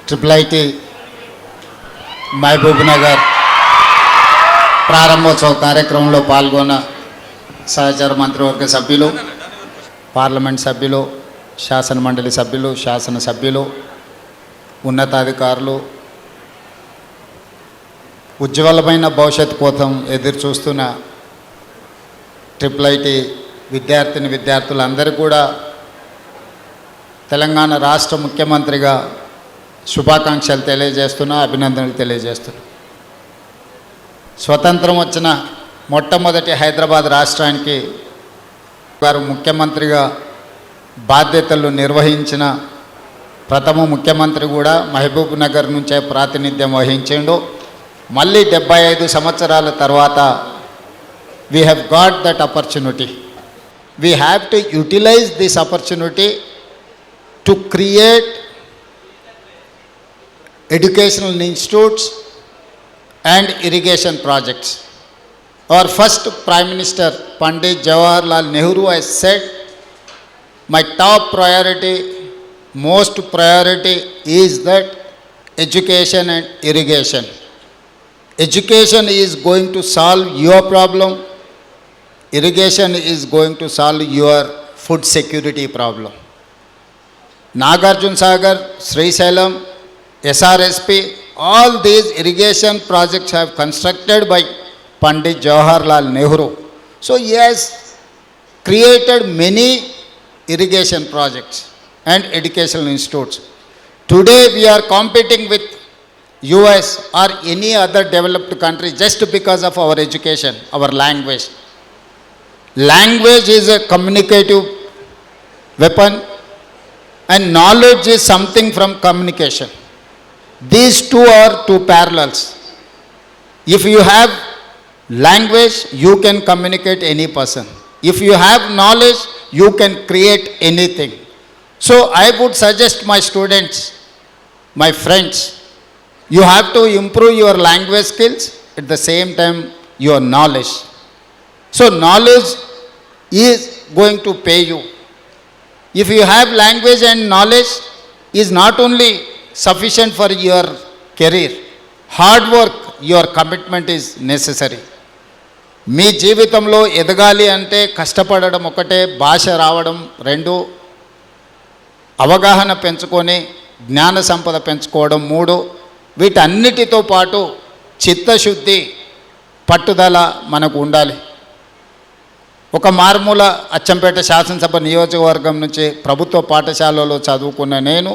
Triple Mahabub Nagar ప్రారంభోత్సవ కార్యక్రమంలో పాల్గొన్న సహచర మంత్రివర్గ సభ్యులు, పార్లమెంట్ సభ్యులు, శాసన మండలి సభ్యులు, శాసనసభ్యులు, ఉన్నతాధికారులు, ఉజ్వలమైన భవిష్యత్తు కోసం ఎదురు చూస్తున్న ట్రిపుల్ విద్యార్థులందరూ కూడా తెలంగాణ రాష్ట్ర ముఖ్యమంత్రిగా శుభాకాంక్షలు తెలియజేస్తున్నా, అభినందనలు తెలియజేస్తున్నా. స్వతంత్రం వచ్చిన మొట్టమొదటి హైదరాబాద్ రాష్ట్రానికి వారు ముఖ్యమంత్రిగా బాధ్యతలు నిర్వహించిన ప్రథమ ముఖ్యమంత్రి కూడా మహబూబ్ నగర్ నుంచే ప్రాతినిధ్యం వహించిండు. మళ్ళీ 75 సంవత్సరాల తర్వాత we have got that opportunity. We have to utilize this opportunity to create educational institutes and irrigation projects. Our first Prime Minister Pandit Jawaharlal Nehru has said, my top priority, most priority is that education and irrigation. Education is going to solve your problem. Irrigation is going to solve your food security problem. Nagarjuna Sagar, Srisailam, SRSP, all these irrigation projects have constructed by Pandit Jawaharlal Nehru. So he has created many irrigation projects and educational institutes. Today we are competing with US or any other developed country just because of our education, our language. Language is a communicative weapon and knowledge is something from communication. These two are two parallels. If you have language, you can communicate any person. If you have knowledge, you can create anything. So I would suggest my students, my friends, you have to improve your language skills at the same time your knowledge. So knowledge is going to pay you. If you have language and knowledge is not only sufficient for your career, hard work, your commitment is necessary. మీ జీవితంలో ఎదగాలి అంటే కష్టపడడం ఒకటే, భాష రావడం రెండు, అవగాహన పెంచుకొని జ్ఞాన సంపద పెంచుకోవడం మూడు, వీటన్నిటితో పాటు చిత్తశుద్ధి, పట్టుదల మనకు ఉండాలి. ఒక మారుమూల అచ్చంపేట శాసనసభ నియోజకవర్గం నుంచి ప్రభుత్వ పాఠశాలలో చదువుకున్న నేను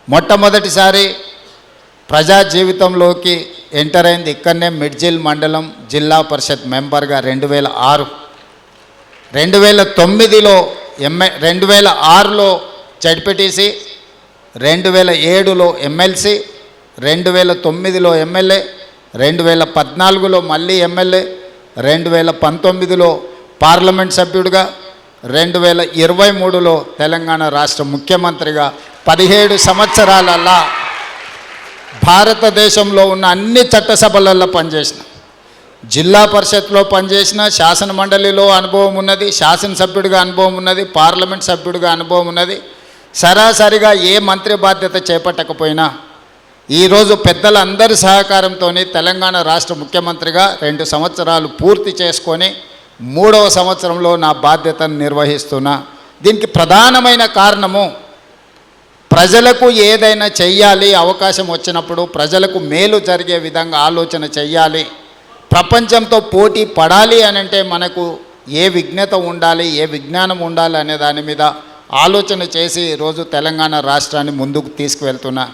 మొట్టమొదటిసారి ప్రజా జీవితంలోకి ఎంటర్ అయింది ఇక్కడనే మిడ్జిల్ మండలం జిల్లా పరిషత్ మెంబర్గా 2006. 2009లో 2006లో జడ్పీటీసీ, 2007లో ఎమ్మెల్సీ, 2009లో ఎమ్మెల్యే, 2014లో మళ్ళీ ఎమ్మెల్యే, 2019లో పార్లమెంట్ సభ్యుడిగా, 2023లో తెలంగాణ రాష్ట్ర ముఖ్యమంత్రిగా 17 సంవత్సరాలల్లా భారతదేశంలో ఉన్న అన్ని చట్టసభలలో పనిచేసిన, జిల్లా పరిషత్లో పనిచేసిన, శాసన మండలిలో అనుభవం ఉన్నది, శాసనసభ్యుడిగా అనుభవం ఉన్నది, పార్లమెంట్ సభ్యుడిగా అనుభవం ఉన్నది. సరాసరిగా ఏ మంత్రి బాధ్యత చేపట్టకపోయినా ఈరోజు పెద్దలందరి సహకారంతో తెలంగాణ రాష్ట్ర ముఖ్యమంత్రిగా 2 సంవత్సరాలు పూర్తి చేసుకొని 3వ సంవత్సరంలో నా బాధ్యతను నిర్వహిస్తున్నా. దీనికి ప్రధానమైన కారణము ప్రజలకు ఏదైనా చెయ్యాలి, అవకాశం వచ్చినప్పుడు ప్రజలకు మేలు జరిగే విధంగా ఆలోచన చెయ్యాలి. ప్రపంచంతో పోటీ పడాలి అని అంటే మనకు ఏ విజ్ఞత ఉండాలి, ఏ విజ్ఞానం ఉండాలి అనే దాని మీద ఆలోచన చేసి ఈరోజు తెలంగాణ రాష్ట్రాన్ని ముందుకు తీసుకువెళ్తున్నా.